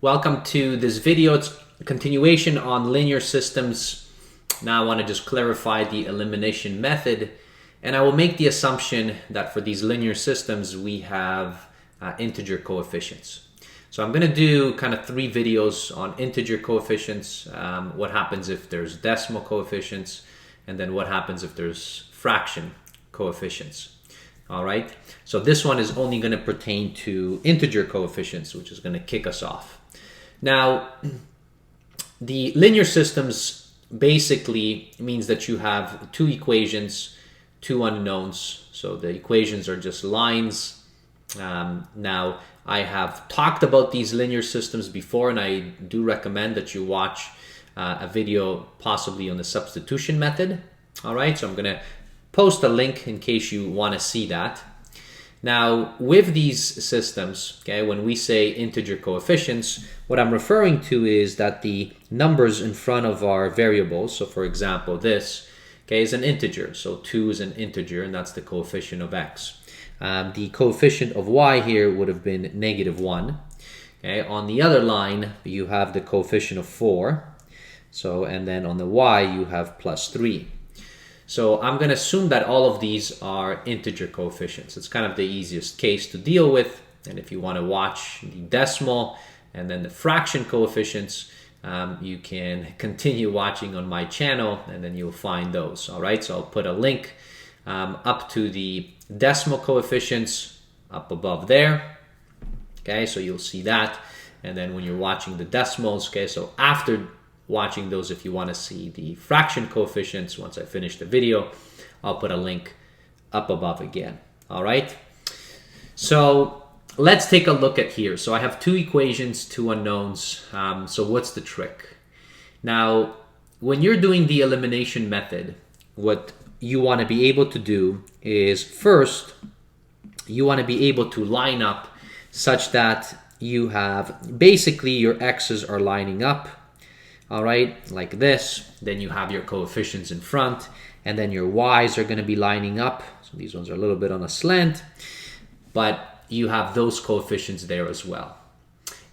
Welcome to this video. It's a continuation on linear systems. Now I want to just clarify the elimination method, and I will make the assumption that for these linear systems we have integer coefficients. So I'm going to do kind of 3 videos on integer coefficients, what happens if there's decimal coefficients, and then what happens if there's fraction coefficients. All right, so this one is only going to pertain to integer coefficients, which is going to kick us off. Now, the linear systems basically means that you have 2 equations, 2 unknowns. So the equations are just lines. Now, I have talked about these linear systems before, and I do recommend that you watch a video possibly on the substitution method. All right, so I'm going to post a link in case you want to see that. Now, with these systems, okay, when we say integer coefficients, what I'm referring to is that the numbers in front of our variables, so for example, this, okay, is an integer. So 2 is an integer, and that's the coefficient of x. The coefficient of y here would have been -1. Okay, on the other line, you have the coefficient of 4. So, and then on the y, you have +3. So I'm going to assume that all of these are integer coefficients. It's kind of the easiest case to deal with. And if you want to watch the decimal and then the fraction coefficients, you can continue watching on my channel, and then you'll find those. All right, so I'll put a link up to the decimal coefficients up above there. Okay, so you'll see that. And then when you're watching the decimals, okay, so after watching those, if you want to see the fraction coefficients, once I finish the video, I'll put a link up above again. All right, so let's take a look at here. So I have 2 equations, 2 unknowns. So what's the trick? Now, when you're doing the elimination method, what you want to be able to do is, first, you want to be able to line up such that you have basically your x's are lining up. All right, like this. Then you have your coefficients in front, and then your y's are going to be lining up. So these ones are a little bit on a slant, but you have those coefficients there as well.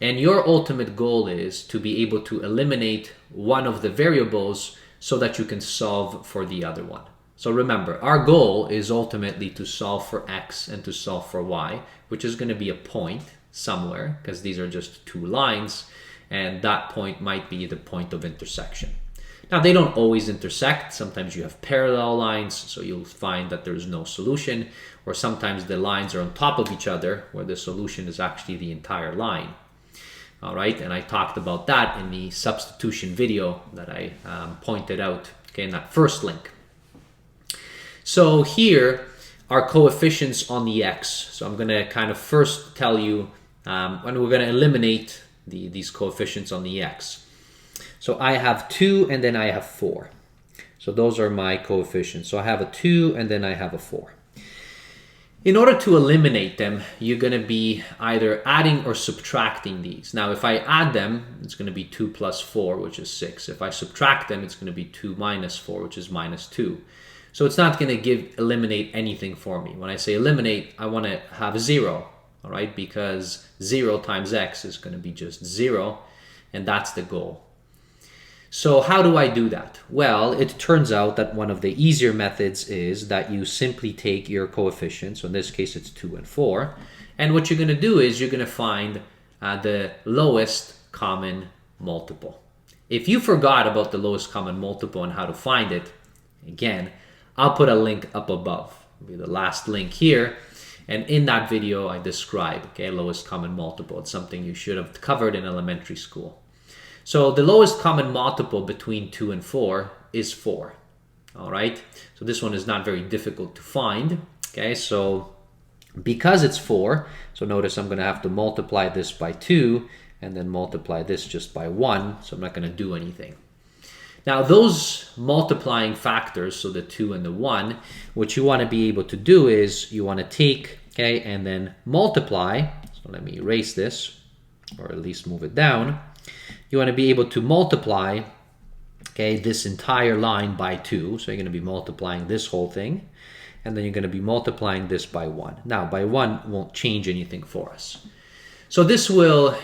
And your ultimate goal is to be able to eliminate one of the variables so that you can solve for the other one. So remember, our goal is ultimately to solve for x and to solve for y, which is going to be a point somewhere, because these are just 2 lines. And that point might be the point of intersection. Now, they don't always intersect. Sometimes you have parallel lines, so you'll find that there's no solution. Or sometimes the lines are on top of each other, where the solution is actually the entire line. All right, and I talked about that in the substitution video that I pointed out, okay, in that first link. So here are coefficients on the x. So I'm going to kind of first tell you when we're going to eliminate these coefficients on the x. So I have 2 and then I have 4. So those are my coefficients. So I have a 2 and then I have a 4. In order to eliminate them, you're going to be either adding or subtracting these. Now, if I add them, it's going to be 2 plus 4, which is 6. If I subtract them, it's going to be 2 minus 4, which is minus 2. So it's not going to eliminate anything for me. When I say eliminate, I want to have 0. All right, because 0 times x is going to be just 0, and that's the goal. So how do I do that? Well, it turns out that one of the easier methods is that you simply take your coefficients. So in this case, it's 2 and 4. And what you're going to do is you're going to find the lowest common multiple. If you forgot about the lowest common multiple and how to find it, again, I'll put a link up above. It'll be the last link here. And in that video, I describe, okay, lowest common multiple. It's something you should have covered in elementary school. So the lowest common multiple between 2 and 4 is 4. All right. So this one is not very difficult to find. Okay. So because it's 4, so notice I'm going to have to multiply this by 2 and then multiply this just by 1. So I'm not going to do anything. Now, those multiplying factors, so the 2 and the 1, what you want to be able to do is you want to take, okay, and then multiply. So let me erase this, or at least move it down. You want to be able to multiply, okay, this entire line by 2. So you're going to be multiplying this whole thing. And then you're going to be multiplying this by 1. Now, by 1 won't change anything for us. So this will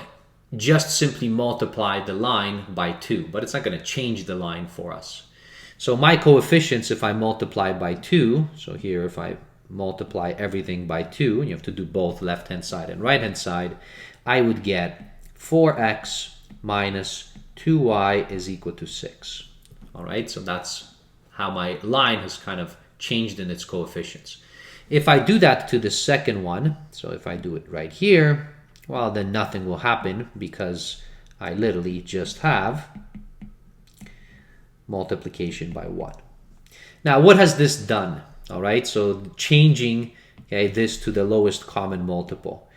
just simply multiply the line by 2, but it's not going to change the line for us. So my coefficients, if I multiply by 2, so here if I multiply everything by 2, and you have to do both left-hand side and right-hand side, I would get 4x minus 2y is equal to 6. All right, so that's how my line has kind of changed in its coefficients. If I do that to the second one, so if I do it right here, well, then nothing will happen because I literally just have multiplication by 1. Now, what has this done? All right, so changing this to the lowest common multiple.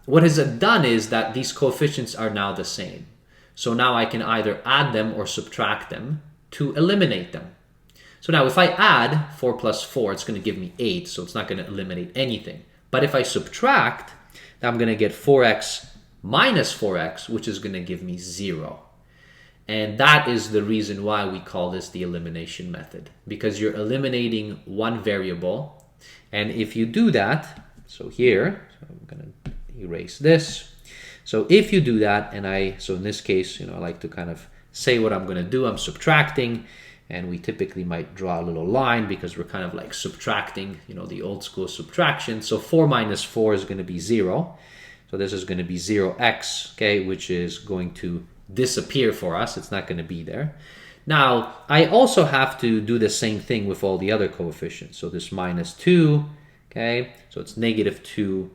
What has it done is that these coefficients are now the same. So now I can either add them or subtract them to eliminate them. So now if I add 4 plus 4, it's going to give me 8, so it's not going to eliminate anything. But if I subtract, I'm going to get 4x minus 4x, which is going to give me 0. And that is the reason why we call this the elimination method, because you're eliminating one variable. And if you do that, so here, so I'm going to erase this. So if you do that, and so in this case, I like to kind of say what I'm going to do. I'm subtracting, and we typically might draw a little line because we're kind of like subtracting, the old school subtraction. So 4 minus 4 is going to be 0. So this is going to be 0x, okay, which is going to disappear for us. It's not going to be there. Now, I also have to do the same thing with all the other coefficients. So this minus 2, okay, so it's negative 2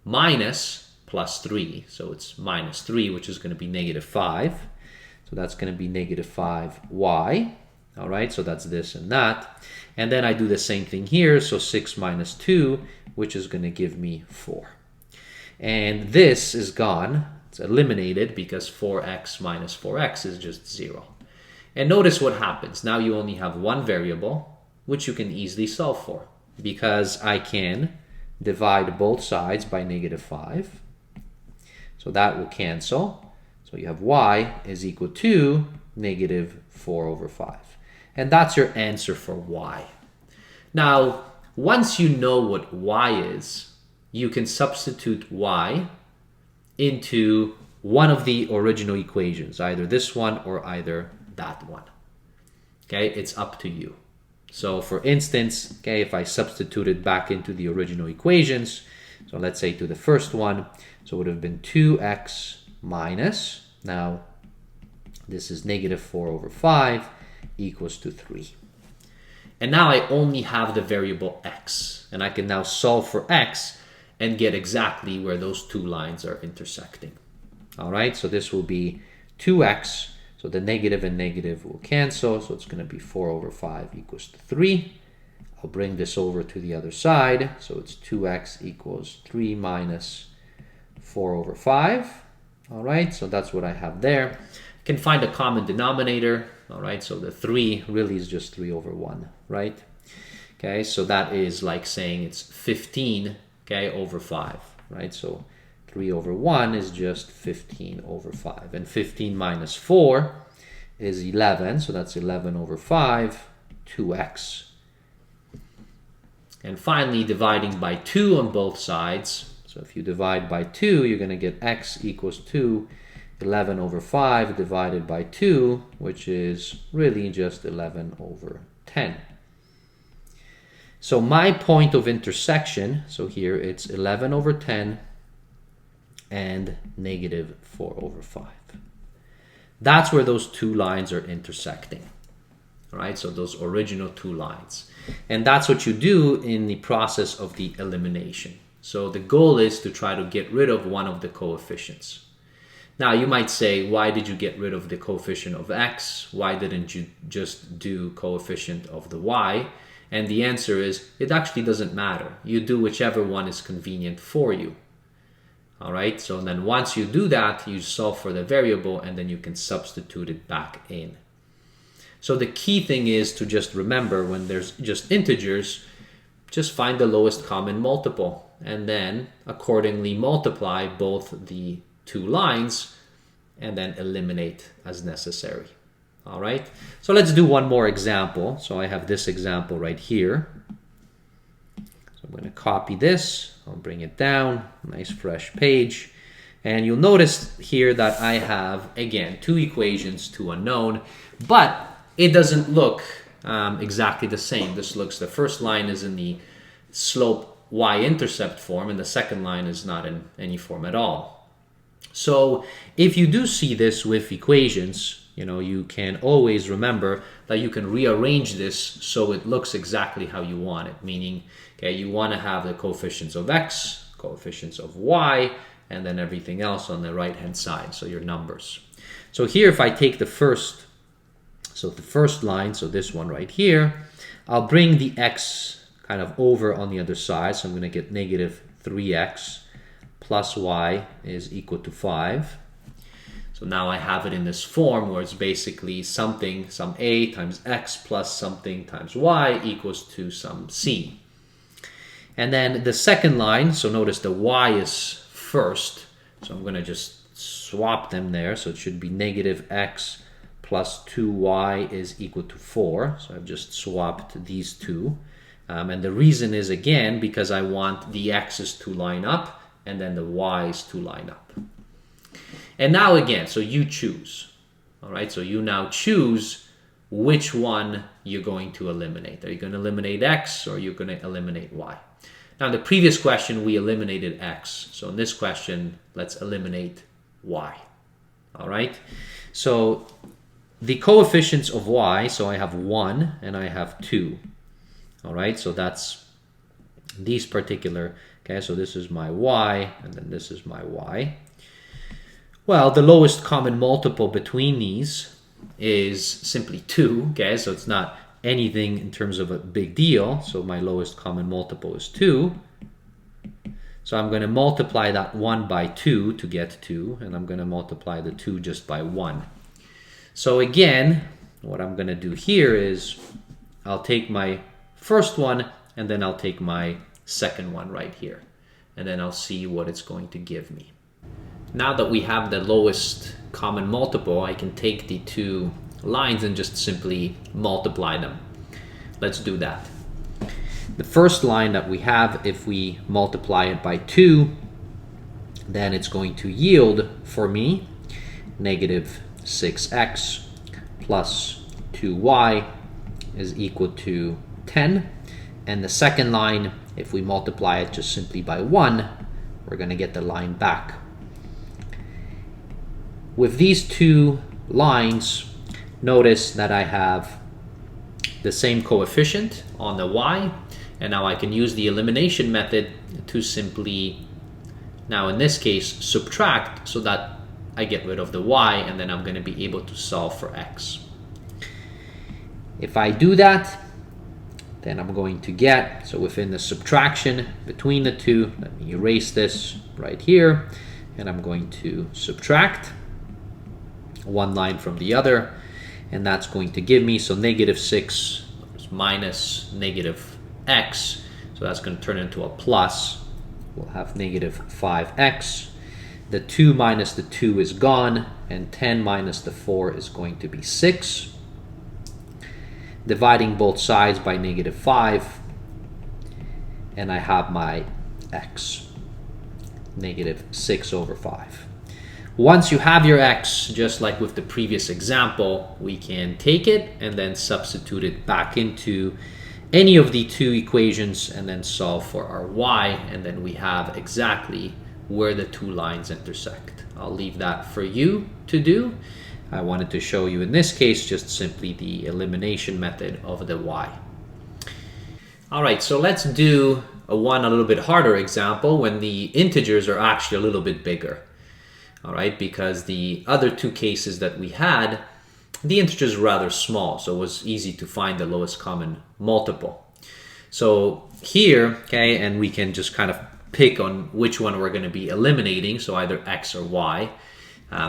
minus plus 3. So it's minus 3, which is going to be negative 5. So that's going to be negative 5y. All right, so that's this and that. And then I do the same thing here. So 6 minus 2, which is going to give me 4. And this is gone. It's eliminated because 4x minus 4x is just 0. And notice what happens. Now you only have one variable, which you can easily solve for, because I can divide both sides by negative 5. So that will cancel. So you have y is equal to negative 4 over 5. And that's your answer for y. Now, once you know what y is, you can substitute y into one of the original equations, either this one or either that one. Okay, it's up to you. So for instance, okay, if I substitute it back into the original equations, so let's say to the first one, so it would have been 2x minus, now this is negative 4 over 5 equals to 3. And now I only have the variable x, and I can now solve for x and get exactly where those two lines are intersecting. All right, so this will be 2x, so the negative and negative will cancel, so it's going to be 4 over 5 equals to 3. I'll bring this over to the other side, so it's 2x equals 3 minus 4 over 5. All right, so that's what I have there. I can find a common denominator. All right, so the 3 really is just 3 over 1, right? Okay, so that is like saying it's 15, okay, over 5, right? So 3 over 1 is just 15 over 5. And 15 minus 4 is 11, so that's 11 over 5, 2x. And finally, dividing by 2 on both sides. So if you divide by 2, you're going to get x equals 2. 11 over 5 divided by 2, which is really just 11 over 10. So my point of intersection, so here it's 11 over 10 and negative 4 over 5. That's where those two lines are intersecting. All right, so those original two lines. And that's what you do in the process of the elimination. So the goal is to try to get rid of one of the coefficients. Now you might say, why did you get rid of the coefficient of x? Why didn't you just do coefficient of the y? And the answer is, it actually doesn't matter. You do whichever one is convenient for you. All right, so then once you do that, you solve for the variable and then you can substitute it back in. So the key thing is to just remember, when there's just integers, just find the lowest common multiple and then accordingly multiply both the two lines and then eliminate as necessary. All right, so let's do one more example. So I have this example right here. So I'm going to copy this, I'll bring it down, nice fresh page, And you'll notice here that I have, again, two equations, two unknown, but it doesn't look exactly the same. This looks, the first line is in the slope y-intercept form, and the second line is not in any form at all. So if you do see this with equations, you can always remember that you can rearrange this so it looks exactly how you want it. Meaning, okay, you want to have the coefficients of x, coefficients of y, and then everything else on the right-hand side, so your numbers. So here, if I take the first line, so this one right here, I'll bring the x kind of over on the other side. So I'm going to get negative 3x plus y is equal to 5. So now I have it in this form where it's basically something, some a times x plus something times y equals to some c. And then the second line, so notice the y is first, so I'm going to just swap them there. So it should be negative x plus 2y is equal to 4. So I've just swapped these two. And the reason is, again, because I want the x's to line up and then the y's to line up. And now again, so you choose. All right, so you now choose which one you're going to eliminate. Are you going to eliminate x or are you going to eliminate y? Now, in the previous question, we eliminated x. So in this question, let's eliminate y. All right. So the coefficients of y, so I have 1 and I have 2. All right. So that's these particular, okay, so this is my y and then this is my y. Well, the lowest common multiple between these is simply 2, okay, so it's not anything in terms of a big deal. So my lowest common multiple is 2. So I'm going to multiply that 1 by 2 to get 2, and I'm going to multiply the 2 just by 1. So again, what I'm going to do here is I'll take my first one and then I'll take my second one right here, and then I'll see what it's going to give me. Now that we have the lowest common multiple, I can take the two lines and just simply multiply them. Let's do that. The first line that we have, if we multiply it by 2, then it's going to yield for me negative 6x plus 2y is equal to 10. And the second line, if we multiply it just simply by 1, we're going to get the line back. With these two lines, notice that I have the same coefficient on the y, and now I can use the elimination method to simply, now in this case, subtract so that I get rid of the y, and then I'm going to be able to solve for x. If I do that, then I'm going to get, so within the subtraction between the two, let me erase this right here, and I'm going to subtract one line from the other, and that's going to give me, so negative 6 minus negative x, so that's going to turn into a plus. We'll have negative 5x. The 2 minus the 2 is gone, and 10 minus the 4 is going to be 6. Dividing both sides by negative 5, and I have my x, negative 6 over 5. Once you have your x, just like with the previous example, we can take it and then substitute it back into any of the two equations and then solve for our y, and then we have exactly where the two lines intersect. I'll leave that for you to do. I wanted to show you in this case just simply the elimination method of the y. All right, so let's do a little bit harder example when the integers are actually a little bit bigger. All right, because the other two cases that we had, the integers were rather small, so it was easy to find the lowest common multiple. So here, okay, and we can just kind of pick on which one we're going to be eliminating, so either x or y.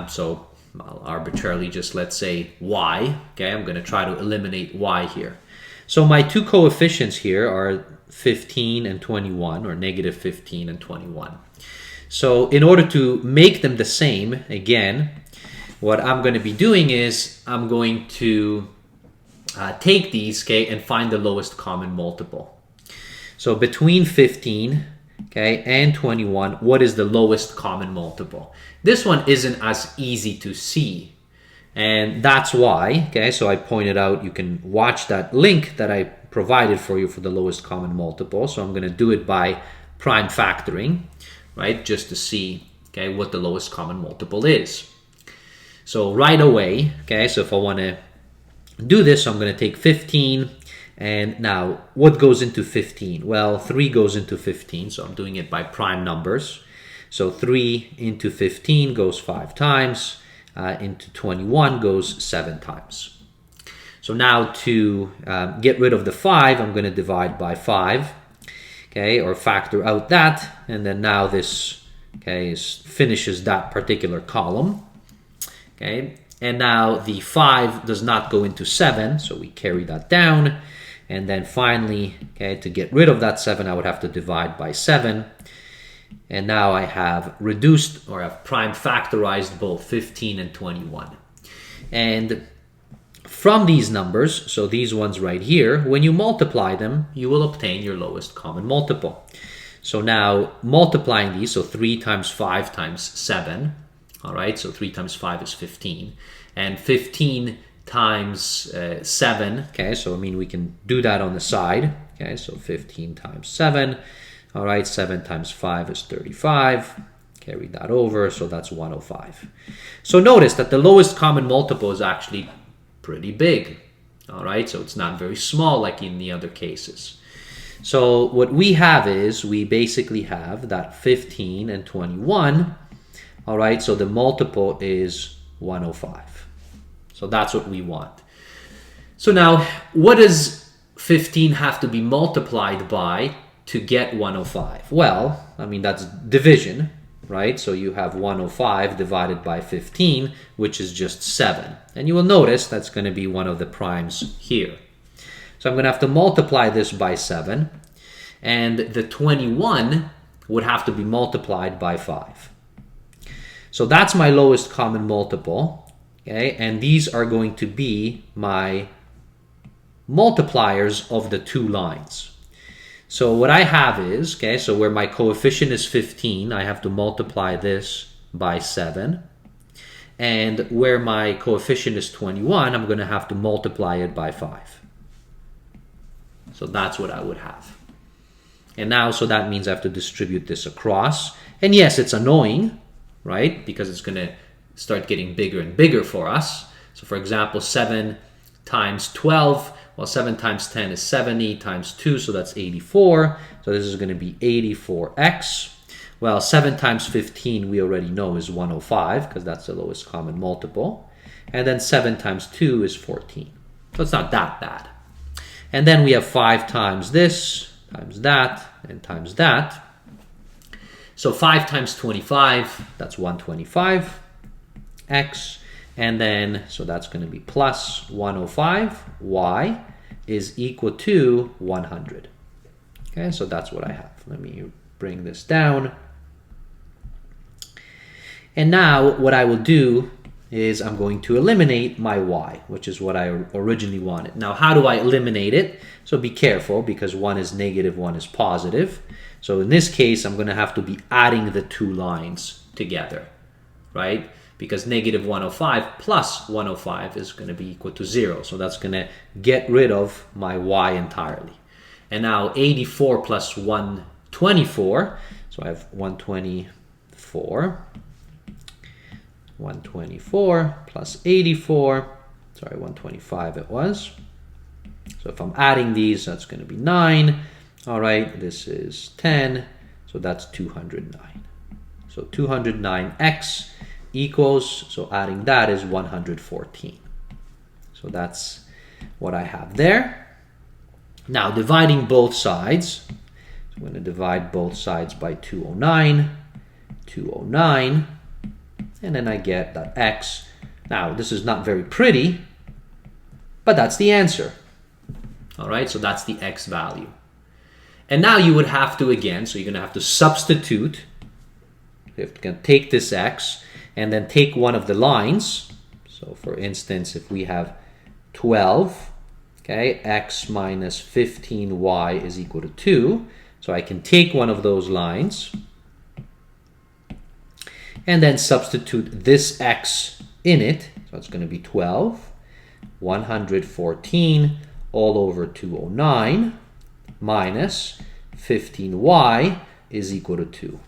So I'll arbitrarily just, let's say, y. Okay, I'm going to try to eliminate y here. So my two coefficients here are 15 and 21, or negative 15 and 21. So in order to make them the same, again, what I'm going to be doing is I'm going to take these, okay, and find the lowest common multiple. So between 15 okay, and 21, what is the lowest common multiple? This one isn't as easy to see. And that's why, okay, so I pointed out you can watch that link that I provided for you for the lowest common multiple. So I'm going to do it by prime factoring, right, just to see, okay, what the lowest common multiple is. So right away, okay, so if I want to do this, I'm going to take 15. And now, what goes into 15? Well, 3 goes into 15, so I'm doing it by prime numbers. So 3 into 15 goes 5 times. Into 21 goes 7 times. So now to get rid of the 5, I'm going to divide by 5, okay, or factor out that, and then now this, okay, finishes that particular column, okay, and now the 5 does not go into 7, so we carry that down, and then finally, okay, to get rid of that 7, I would have to divide by 7. And now I have reduced, or I've prime factorized both 15 and 21. And from these numbers, so these ones right here, when you multiply them, you will obtain your lowest common multiple. So now multiplying these, so 3 times 5 times 7, all right, so 3 times 5 is 15. And 15 times 7, okay, so I mean we can do that on the side, okay, so 15 times 7. All right, 7 times 5 is 35. Carry that over, so that's 105. So notice that the lowest common multiple is actually pretty big. All right, so it's not very small like in the other cases. So what we have is, we basically have that 15 and 21. All right, so the multiple is 105. So that's what we want. So now, what does 15 have to be multiplied by to get 105? Well, I mean, that's division, right? So you have 105 divided by 15, which is just 7. And you will notice that's going to be one of the primes here. So I'm going to have to multiply this by 7. And the 21 would have to be multiplied by 5. So that's my lowest common multiple. Okay, and these are going to be my multipliers of the two lines. So what I have is, okay, so where my coefficient is 15, I have to multiply this by 7. And where my coefficient is 21, I'm going to have to multiply it by 5. So that's what I would have. And now, so that means I have to distribute this across. And yes, it's annoying, right? Because it's going to start getting bigger and bigger for us. So for example, 7 times 12, well, 7 times 10 is 70 times 2, so that's 84. So this is going to be 84x. Well, 7 times 15 we already know is 105, because that's the lowest common multiple. And then 7 times 2 is 14. So it's not that bad. And then we have 5 times this, times that, and times that. So 5 times 25, that's 125x. And then, so that's going to be plus 105. Y is equal to 100. Okay, so that's what I have. Let me bring this down. And now what I will do is I'm going to eliminate my y, which is what I originally wanted. Now, how do I eliminate it? So be careful, because one is negative, one is positive. So in this case, I'm going to have to be adding the two lines together, right? Because negative 105 plus 105 is going to be equal to 0. So that's going to get rid of my y entirely. And now 84 plus 124. So I have 124 plus 84. Sorry, 125 it was. So if I'm adding these, that's going to be 9. All right, this is 10. So that's 209. So 209x equals, so adding that is 114. So that's what I have there. Now dividing both sides, so I'm going to divide both sides by 209, and then I get that x. Now this is not very pretty, but that's the answer. All right, so that's the x value. And now you would have to, again, so you're going to have to substitute. You have to take this x, and then take one of the lines. So for instance, if we have 12, okay, x minus 15y is equal to 2, So I can take one of those lines and then substitute this x in it. So it's going to be 12, 114 all over 209 minus 15y is equal to 2.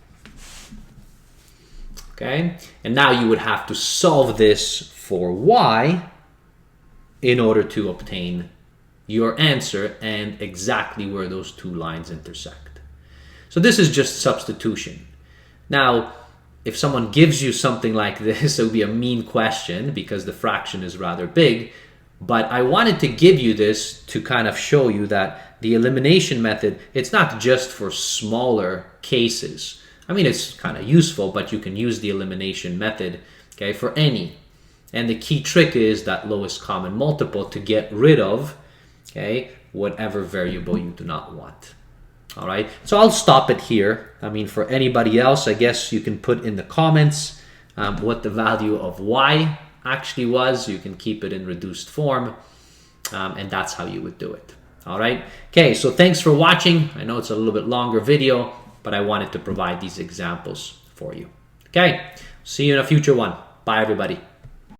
Okay, and now you would have to solve this for y in order to obtain your answer and exactly where those two lines intersect. So this is just substitution. Now, if someone gives you something like this, it would be a mean question because the fraction is rather big. But I wanted to give you this to kind of show you that the elimination method, it's not just for smaller cases. I mean, it's kind of useful, but you can use the elimination method, okay, for any. And the key trick is that lowest common multiple to get rid of, okay, whatever variable you do not want. All right, so I'll stop it here. I mean, for anybody else, I guess you can put in the comments what the value of y actually was. You can keep it in reduced form, and that's how you would do it. All right, okay, so thanks for watching. I know it's a little bit longer video, but I wanted to provide these examples for you. Okay, see you in a future one. Bye, everybody.